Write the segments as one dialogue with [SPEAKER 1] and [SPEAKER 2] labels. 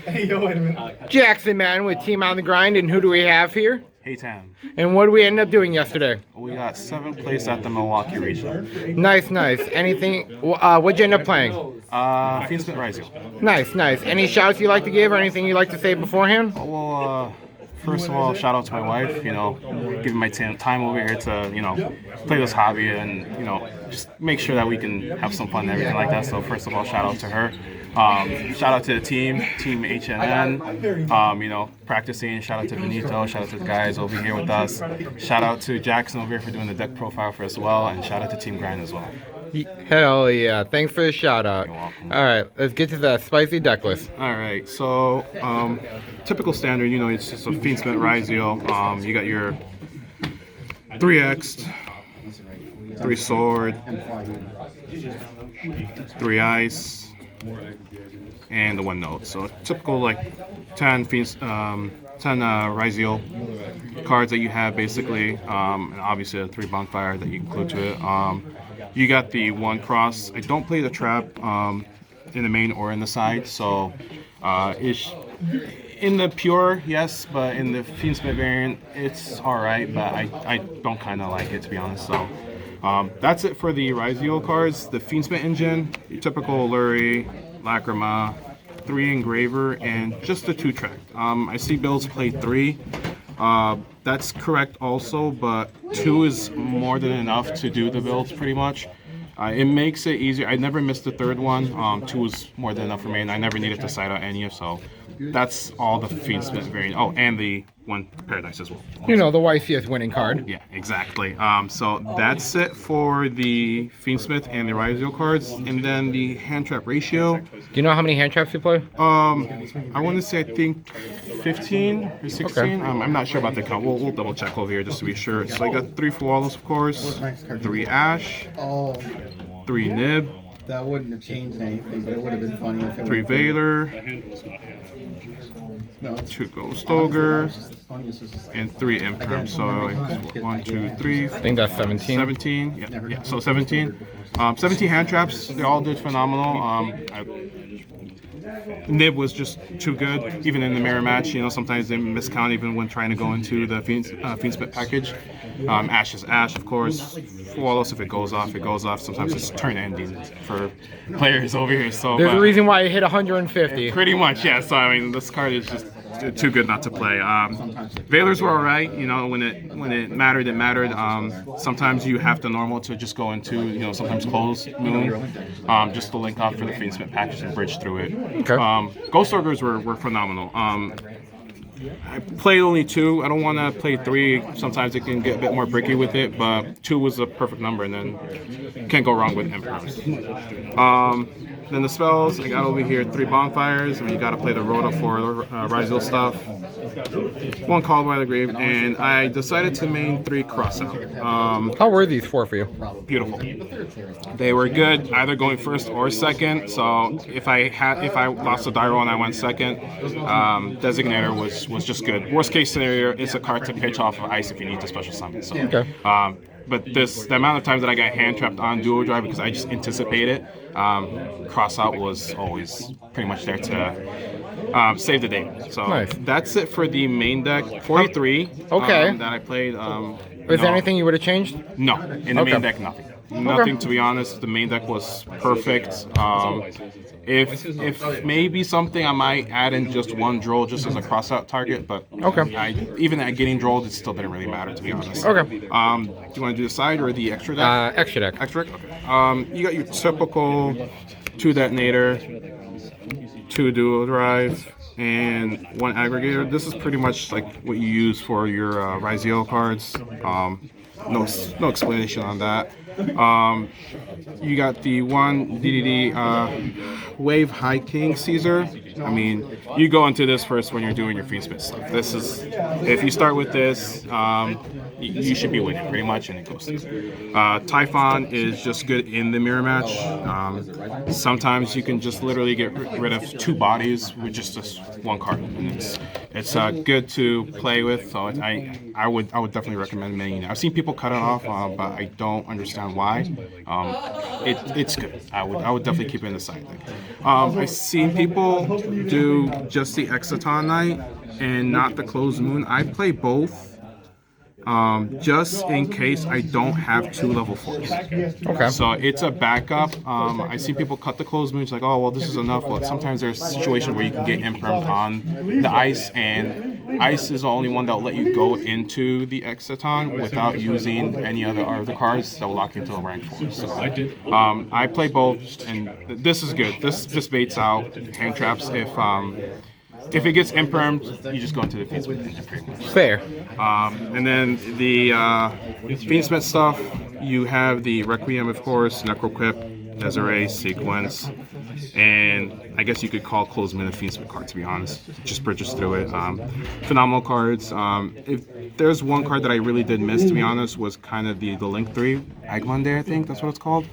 [SPEAKER 1] Hey, yo, wait a minute.
[SPEAKER 2] Jackson, man, with Team on the Grind, and who do we have here?
[SPEAKER 3] Hey Tam,
[SPEAKER 2] And what did we end up doing yesterday?
[SPEAKER 3] we got 7th place at the Milwaukee region.
[SPEAKER 2] Nice, nice. Anything? What'd you end up playing?
[SPEAKER 3] Fiendsmith Ryzeal.
[SPEAKER 2] Nice, nice. Any shouts you like to give, or anything you like to say beforehand?
[SPEAKER 3] Well, first of all, shout out to my wife. Giving my time over here to play this hobby and just make sure that we can have some fun and everything like that. So first of all, shout out to her. Shout out to the team HNN, practicing. Shout out to Benito, shout out to the guys over here with us. Shout out to Jackson over here for doing the deck profile for us as well, and shout out to Team Grind as well.
[SPEAKER 2] Hell yeah, thanks for the shout out.
[SPEAKER 3] You're welcome.
[SPEAKER 2] Alright, let's get to the spicy deck list.
[SPEAKER 3] Alright, so typical standard, it's just a Fiendsmith Ryzeal. You got your 3X, 3 sword, 3 ice, and the 1 note. So typical like 10 Ryzeal cards that you have basically, and obviously a 3 bonfire that you include to it. You got the 1 cross. I don't play the trap in the main or in the side, so in the pure, yes, but in the Fiendsmith variant, it's alright, but I don't kind of like it, to be honest. So that's it for the Ryzeal cards. The Fiendsmith engine, your typical Lurie, Lacrima, 3 engraver, and just the 2 track. I see builds play 3. That's correct also, but 2 is more than enough to do the builds pretty much. It makes it easier. I never missed the 3rd one. 2 is more than enough for me, and I never needed to side out any, so that's all the Fiendsmith variant. Oh, and the 1 Paradise as well.
[SPEAKER 2] The YCS winning card.
[SPEAKER 3] Yeah, exactly. So that's it for the Fiendsmith and the Ryzeal cards, and then the hand trap ratio.
[SPEAKER 2] Do you know how many hand traps you play?
[SPEAKER 3] I want to say I think 15 or 16.
[SPEAKER 2] Okay.
[SPEAKER 3] I'm not sure about the count. We'll double check over here just to be sure. So I got 3 Flawless, of course, 3 Ash, 3 Nib.
[SPEAKER 1] That wouldn't have changed anything, but it would have been funny if it
[SPEAKER 3] 3 Vader, 2 Ghost Ogre, and 3 Imperm. So 1, 2, 3.
[SPEAKER 2] I think that's 17.
[SPEAKER 3] 17. Yeah. So 17. 17 hand traps. They all did phenomenal. Nib was just too good, even in the mirror match. Sometimes they miscount even when trying to go into the Fiendsmith package. Ash is Ash, of course. Flawless, if it goes off, it goes off. Sometimes it's turn ending for players over here. So
[SPEAKER 2] There's a reason why I hit 150.
[SPEAKER 3] pretty much, yeah. So this card is just too good not to play. Veilers were alright. When it mattered, it mattered. Sometimes you have to normal to just go into sometimes close moon, just to link up for the Fiendsmith package and bridge through it.
[SPEAKER 2] Okay.
[SPEAKER 3] Ghost Ogres were phenomenal. I played only 2. I don't want to play 3. Sometimes it can get a bit more bricky with it, but 2 was a perfect number, and then can't go wrong with Emperors. Then the spells, I got over here 3 bonfires. You got to play the Rhoda for Ryzeal stuff. 1 Called by the Grave, and I decided to main 3 Crossout.
[SPEAKER 2] How were these for you?
[SPEAKER 3] Beautiful. They were good, either going first or second. So if I lost a die roll and I went second, Designator was just good. Worst case scenario, it's a card to pitch off of ice if you need to special summon. So,
[SPEAKER 2] okay.
[SPEAKER 3] But the amount of times that I got hand trapped on dual drive because I just anticipated, Crossout was always pretty much there to save the day. So
[SPEAKER 2] nice.
[SPEAKER 3] That's it for the main deck. 43.
[SPEAKER 2] Okay.
[SPEAKER 3] That I played.
[SPEAKER 2] Is there anything you would have changed?
[SPEAKER 3] No, in the main deck, nothing. Nothing, to be honest. The main deck was perfect. If maybe something, I might add in just 1 droll just as a crossout target, but even at getting drolled, it still didn't really matter, to be honest.
[SPEAKER 2] Okay.
[SPEAKER 3] Do you want to do the side or the extra deck?
[SPEAKER 2] Extra deck.
[SPEAKER 3] Extra deck? Okay. You got your typical 2 detonator, 2 dual drive, and 1 aggregator. This is pretty much like what you use for your Ryzeal cards. No explanation on that. You got the 1 DDD Wave High King Caesar. I mean, you go into this first when you're doing your Fiendsmith stuff. This is, if you start with this, you should be winning pretty much, and it goes. Typhon is just good in the mirror match. Sometimes you can just literally get rid of 2 bodies with just this 1 card, and It's good to play with, so I would definitely recommend maining it. I've seen people cut it off, but I don't understand why. It's good. I would definitely keep it in the side deck. I've seen people do just the Exciton Knight and not the Closed Moon. I play both. Just in case I don't have 2 level 4s.
[SPEAKER 2] Okay.
[SPEAKER 3] So it's a backup. I see people cut the Closed Moon. It's like, oh, well, this is enough. Well, sometimes there's a situation where you can get impermed on the ice, and ice is the only one that'll let you go into the Exciton without using any other cards that will lock into a rank 4. So I play both, and this is good. This just baits out hand traps. If it gets impermed, you just go into the Fiendsmith pretty much.
[SPEAKER 2] Fair.
[SPEAKER 3] And then the Fiendsmith stuff, you have the Requiem, of course, Necroquip, Desiree, Sequence, and I guess you could call Closed Moon a Fiendsmith card, to be honest. Just purchase through it. Phenomenal cards. If there's one card that I really did miss, to be honest, was kind of the Link 3, Agmonday, I think that's what it's called.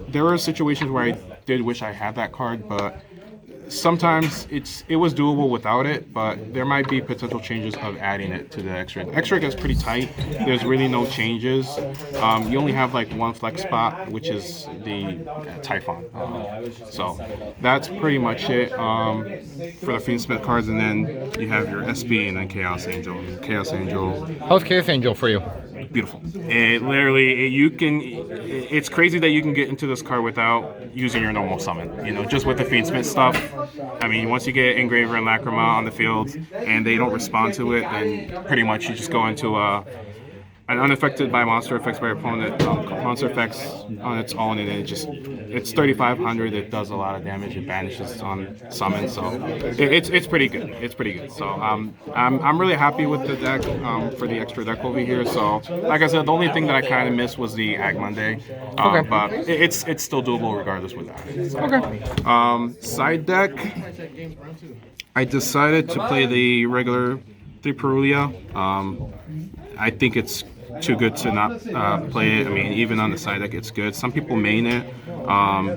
[SPEAKER 3] There were situations where I did wish I had that card, but sometimes it was doable without it, but there might be potential changes of adding it to the X-Ray. The X-Ray gets pretty tight. There's really no changes. You only have like one flex spot, which is the Typhon. So that's pretty much it for the Fiendsmith cards, and then you have your SB and then Chaos Angel. Chaos Angel.
[SPEAKER 2] How's Chaos Angel for you?
[SPEAKER 3] Beautiful. It literally, it's crazy that you can get into this card without using your normal summon. You know, just with the Fiendsmith stuff. I mean, once you get Engraver and Lacrima on the field and they don't respond to it, then pretty much you just go into an unaffected by monster effects by your opponent, monster effects on its own, and it's 3,500. It does a lot of damage. It banishes on summon, so it's pretty good. It's pretty good. So I'm really happy with the deck for the extra deck over here. So like I said, the only thing that I kind of missed was the Agmonday, but it's still doable regardless with that. So,
[SPEAKER 2] Okay.
[SPEAKER 3] Side deck, I decided to play the regular 3 Perulia. I think it's too good to not play it. I mean, even on the side deck, it's good. Some people main it,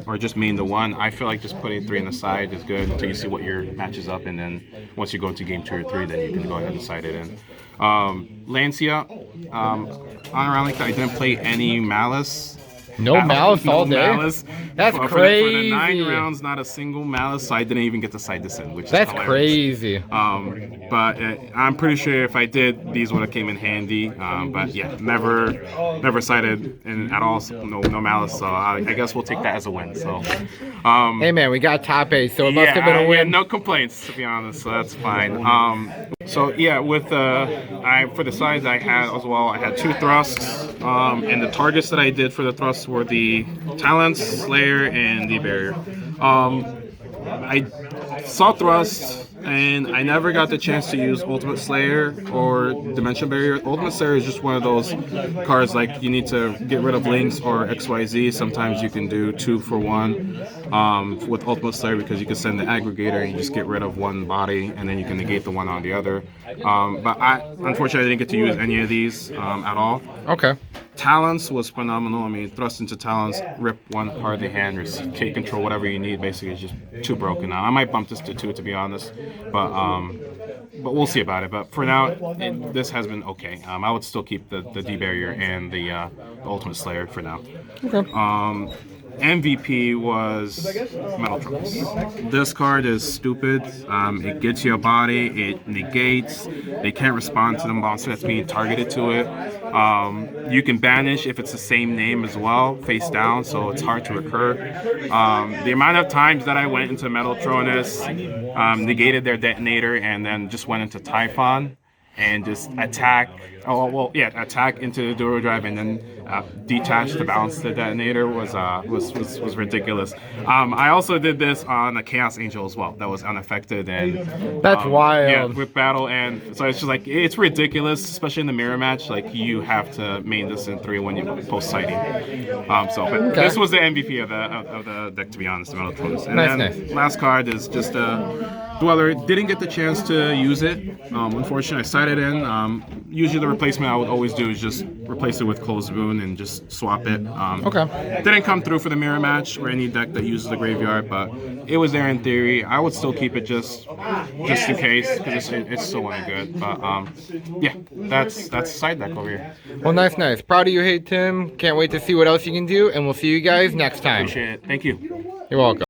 [SPEAKER 3] or just main the 1. I feel like just putting 3 on the side is good until you see what your matches up, and then once you go to game 2 or 3, then you can go ahead and side it in. Lancia, on around like that, I didn't play any Malice.
[SPEAKER 2] No Malice all day?
[SPEAKER 3] Malice.
[SPEAKER 2] That's
[SPEAKER 3] for
[SPEAKER 2] crazy.
[SPEAKER 3] For the 9 rounds, not a single Malice, so I didn't even get to side this in, which
[SPEAKER 2] That's
[SPEAKER 3] is hilarious.
[SPEAKER 2] crazy.
[SPEAKER 3] But I'm pretty sure if I did, these would have came in handy. But yeah, never sided in at all. So no Malice. So I guess we'll take that as a win. So
[SPEAKER 2] Hey man, we got top 8, so it must have been a win.
[SPEAKER 3] No complaints, to be honest. So that's fine. So yeah, with for the sides I had as well, I had 2 thrusts, and the targets that I did for the thrusts were the Talents, Slayer, and the Barrier. I saw thrust, and I never got the chance to use Ultimate Slayer or Dimension Barrier. Ultimate Slayer is just one of those cards like you need to get rid of links or XYZ. Sometimes you can do 2 for 1 with Ultimate Slayer because you can send the aggregator and you just get rid of one body and then you can negate the one on the other. But unfortunately I didn't get to use any of these at all.
[SPEAKER 2] Okay.
[SPEAKER 3] Talents was phenomenal. I mean, thrust into Talents, rip 1 part of the hand, or take control, whatever you need. Basically, it's just too broken now. I might bump this to 2, to be honest, but we'll see about it. But for now, this has been okay. I would still keep the D Barrier and the Ultimate Slayer for now.
[SPEAKER 2] Okay.
[SPEAKER 3] MVP was Metal Trunks. This card is stupid. It gets you a body, it negates, they can't respond to the monster that's being targeted to it. You can banish if it's the same name as well, face down, so it's hard to recur. The amount of times that I went into Metaltronus, negated their detonator, and then just went into Typhon and just attack into the Duro Drive and then detach to balance the detonator was ridiculous. I also did this on a Chaos Angel as well that was unaffected, and
[SPEAKER 2] that's wild.
[SPEAKER 3] Yeah, with battle, and so it's just like it's ridiculous, especially in the mirror match. Like you have to main this in 3 when you post sighting. This was the MVP of the deck, to be honest, the Metal Thrones. And
[SPEAKER 2] nice.
[SPEAKER 3] Last card is just a Dweller. Didn't get the chance to use it. Unfortunately, I sided in. Usually the replacement I would always do is just replace it with Closed Boon and just swap it.
[SPEAKER 2] Okay.
[SPEAKER 3] Didn't come through for the mirror match or any deck that uses the graveyard, but it was there in theory. I would still keep it just in case because it's still only good. But yeah, that's the side deck over here.
[SPEAKER 2] Well, nice. Proud of you, Hey Tim. Can't wait to see what else you can do, and we'll see you guys next time.
[SPEAKER 3] Appreciate it. Thank you.
[SPEAKER 2] You're welcome.